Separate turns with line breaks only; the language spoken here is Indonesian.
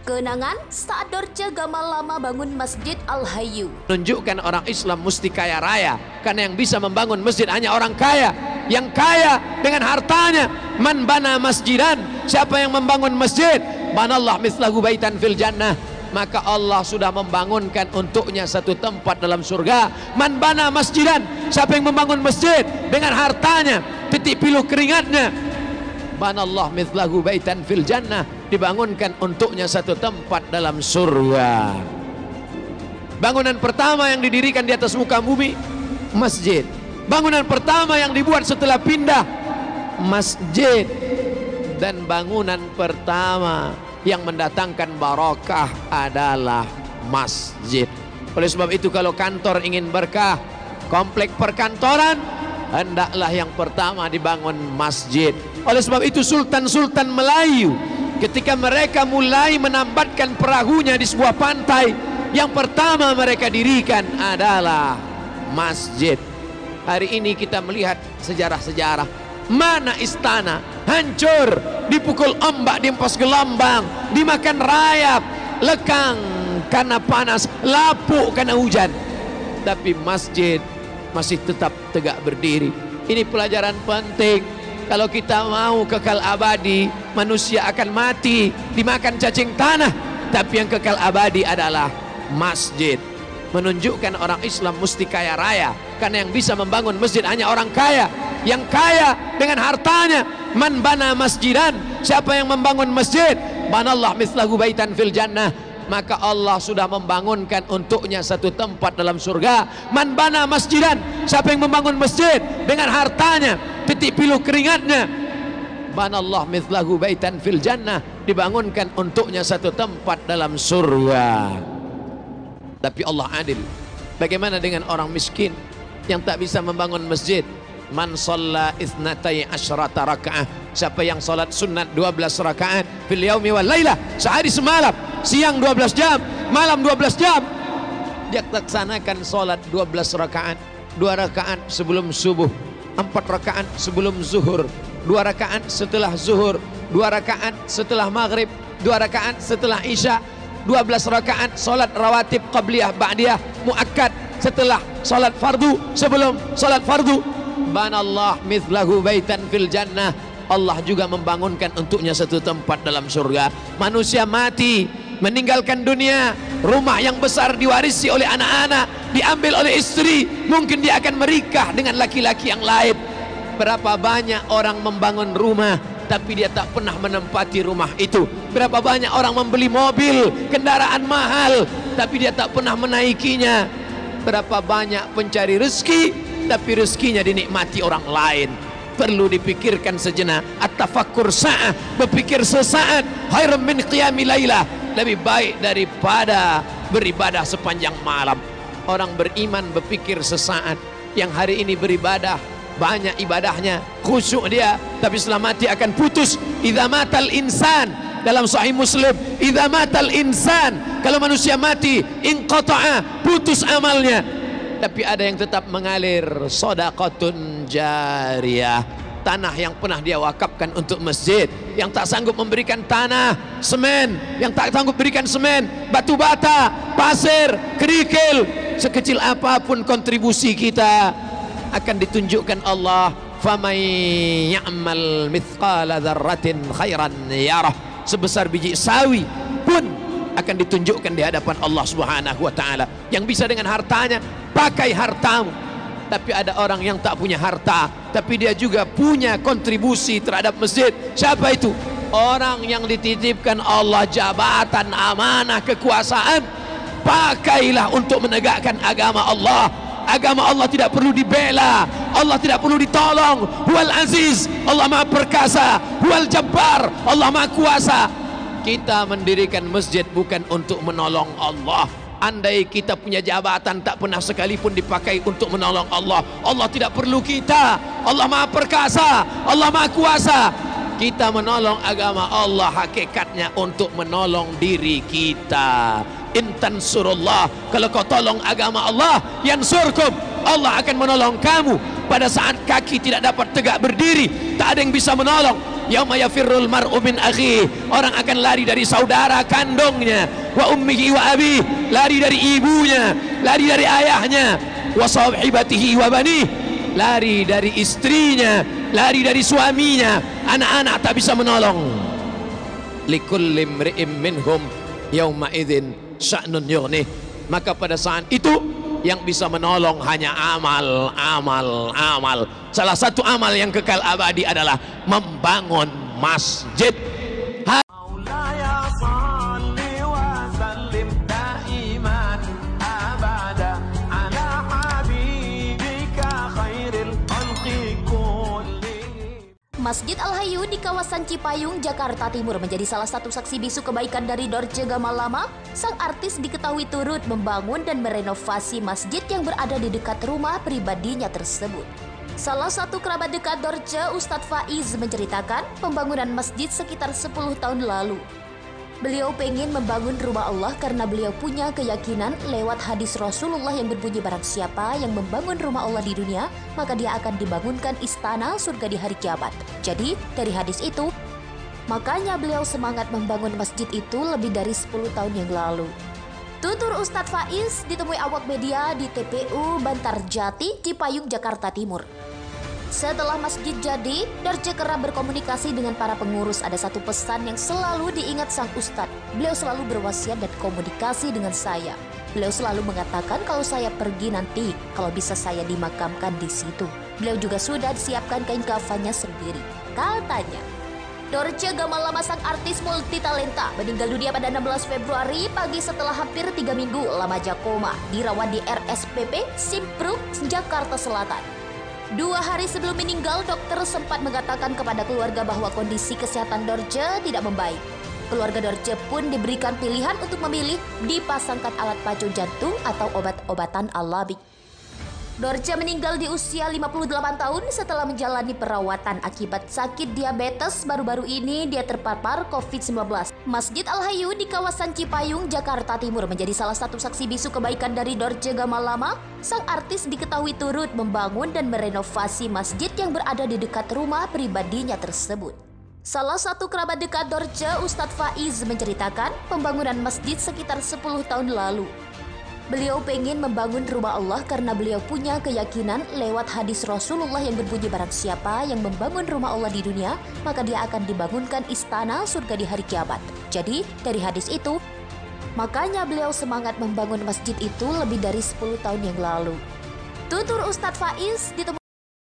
Kenangan saat Dorce Gamal Lama bangun Masjid Al-Hayyu.
Menunjukkan orang Islam mesti kaya raya, karena yang bisa membangun masjid hanya orang kaya. Yang kaya dengan hartanya. Man bana masjidan, siapa yang membangun masjid, banallah mislahu baitan fil jannah, maka Allah sudah membangunkan untuknya satu tempat dalam surga. Man bana masjidan, siapa yang membangun masjid dengan hartanya, titik pilu keringatnya, banallah mislahu baitan fil jannah, dibangunkan untuknya satu tempat dalam surga. Bangunan pertama yang didirikan di atas muka bumi, masjid. Bangunan pertama yang dibuat setelah pindah, masjid. Dan bangunan pertama yang mendatangkan barakah adalah masjid. Oleh sebab itu, kalau kantor ingin berkah, komplek perkantoran, hendaklah yang pertama dibangun masjid. Oleh sebab itu, sultan-sultan Melayu ketika mereka mulai menambatkan perahunya di sebuah pantai, yang pertama mereka dirikan adalah masjid. Hari ini kita melihat sejarah-sejarah, mana istana hancur, dipukul ombak, diempas gelombang, dimakan rayap, lekang karena panas, lapuk karena hujan, tapi masjid masih tetap tegak berdiri. Ini pelajaran penting. Kalau kita mau kekal abadi, manusia akan mati, dimakan cacing tanah, tapi yang kekal abadi adalah masjid. Menunjukkan orang Islam mesti kaya raya, karena yang bisa membangun masjid hanya orang kaya. Yang kaya dengan hartanya. Man bana masjidan, siapa yang membangun masjid, banallah mislahu baitan fil jannah, maka Allah sudah membangunkan untuknya satu tempat dalam surga. Man bana masjidan, siapa yang membangun masjid dengan hartanya, titik pilu keringatnya, banallah mislahu baitan fil jannah, dibangunkan untuknya satu tempat dalam surga. Tapi Allah adil. Bagaimana dengan orang miskin yang tak bisa membangun masjid? Man shalla itsnatai asyrata raka'ah, siapa yang salat sunat 12 rakaat fil yaumi wal lailah, sehari semalam, siang 12 jam, malam 12 jam, dia laksanakan salat 12 rakaat, 2 rakaat sebelum subuh, 4 rakaat sebelum zuhur, 2 rakaat setelah zuhur, 2 rakaat setelah maghrib, 2 rakaat setelah isya, 12 rakaat salat rawatib qabliyah ba'diyah muakkad setelah salat fardu, sebelum salat fardu. Banallah mithlahu baitan fil jannah, Allah juga membangunkan untuknya satu tempat dalam surga. Manusia mati, meninggalkan dunia, rumah yang besar diwarisi oleh anak-anak, diambil oleh istri, mungkin dia akan menikah dengan laki-laki yang lain. Berapa banyak orang membangun rumah tapi dia tak pernah menempati rumah itu. Berapa banyak orang membeli mobil, kendaraan mahal, tapi dia tak pernah menaikinya. Berapa banyak pencari rezeki tapi rezekinya dinikmati orang lain. Perlu dipikirkan sejenak. At-tafakkur sa'ah, berpikir sesaat, khairum min qiyami lailah, lebih baik daripada beribadah sepanjang malam. Orang beriman berpikir sesaat. Yang hari ini beribadah, banyak ibadahnya, khusyuk dia, tapi setelah mati akan putus. Idza matal insan, dalam Sahih Muslim, idza matal insan, kalau manusia mati, inqata'a, putus amalnya. Tapi ada yang tetap mengalir, shadaqatun jariyah, tanah yang pernah dia wakafkan untuk masjid. Yang tak sanggup memberikan tanah, semen, yang tak sanggup berikan semen, batu bata, pasir, kerikil, sekecil apapun kontribusi kita, akan ditunjukkan Allah, faman ya'mal mithqala dzarratin khairan yarah, sebesar biji sawi pun akan ditunjukkan di hadapan Allah Subhanahu wa taala. Yang bisa dengan hartanya, pakai hartamu. Tapi ada orang yang tak punya harta, tapi dia juga punya kontribusi terhadap masjid. Siapa itu? Orang yang dititipkan Allah jabatan, amanah, kekuasaan. Pakailah untuk menegakkan agama Allah. Agama Allah tidak perlu dibela, Allah tidak perlu ditolong. Huwal aziz, Allah maha perkasa. Huwal jabbar, Allah maha kuasa. Kita mendirikan masjid bukan untuk menolong Allah. Andai kita punya jabatan, tak pernah sekalipun dipakai untuk menolong Allah. Allah tidak perlu kita. Allah maha perkasa, Allah maha kuasa. Kita menolong agama Allah hakikatnya untuk menolong diri kita. Intan surullah, kalau kau tolong agama Allah, yansurkum, Allah akan menolong kamu. Pada saat kaki tidak dapat tegak berdiri, tak ada yang bisa menolong, yauma yafirrul mar'u min akhihi, orang akan lari dari saudara kandungnya, wa ummihi wa abi, lari dari ibunya, lari dari ayahnya, wa sahibatihi wa bani, lari dari istrinya, lari dari suaminya, anak-anak tak bisa menolong. Likulli imri'in minhum yauma idzin sya'nun yughnih, maka pada saat itu yang bisa menolong hanya amal. Salah satu amal yang kekal abadi adalah membangun masjid.
Masjid Al-Hayu di kawasan Cipayung, Jakarta Timur menjadi salah satu saksi bisu kebaikan dari Dorce Gamalama. Sang artis diketahui turut membangun dan merenovasi masjid yang berada di dekat rumah pribadinya tersebut. Salah satu kerabat dekat Dorce, Ustadz Faiz, menceritakan pembangunan masjid sekitar 10 tahun lalu. Beliau pengen membangun rumah Allah karena beliau punya keyakinan lewat hadis Rasulullah yang berbunyi, barang siapa yang membangun rumah Allah di dunia, maka dia akan dibangunkan istana surga di hari kiamat. Jadi dari hadis itu, makanya beliau semangat membangun masjid itu lebih dari 10 tahun yang lalu. Tutur Ustadz Faiz ditemui awak media di TPU Bantarjati, Cipayung, Jakarta Timur. Setelah masjid jadi, Dorce kerap berkomunikasi dengan para pengurus. Ada satu pesan yang selalu diingat sang ustadz. Beliau selalu berwasiat dan komunikasi dengan saya. Beliau selalu mengatakan kalau saya pergi nanti, kalau bisa saya dimakamkan di situ. Beliau juga sudah disiapkan kain kafannya sendiri. Katanya, Dorce Gamalama, sang artis multitalenta, meninggal dunia pada 16 Februari pagi setelah hampir 3 minggu lama koma, dirawat di RSPP Simpruk, Jakarta Selatan. 2 hari sebelum meninggal, dokter sempat mengatakan kepada keluarga bahwa kondisi kesehatan Dorce tidak membaik. Keluarga Dorce pun diberikan pilihan untuk memilih dipasangkan alat pacu jantung atau obat-obatan alami. Dorce meninggal di usia 58 tahun setelah menjalani perawatan akibat sakit diabetes. Baru-baru ini dia terpapar COVID-19. Masjid Al-Hayu di kawasan Cipayung, Jakarta Timur menjadi salah satu saksi bisu kebaikan dari Dorce Gamalama. Sang artis diketahui turut membangun dan merenovasi masjid yang berada di dekat rumah pribadinya tersebut. Salah satu kerabat dekat Dorce, Ustadz Faiz, menceritakan pembangunan masjid sekitar 10 tahun lalu. Beliau pengen membangun rumah Allah karena beliau punya keyakinan lewat hadis Rasulullah yang berbunyi, barang siapa yang membangun rumah Allah di dunia, maka dia akan dibangunkan istana surga di hari kiamat. Jadi dari hadis itu, makanya beliau semangat membangun masjid itu lebih dari 10 tahun yang lalu. Tutur Ustadz Faiz ditemui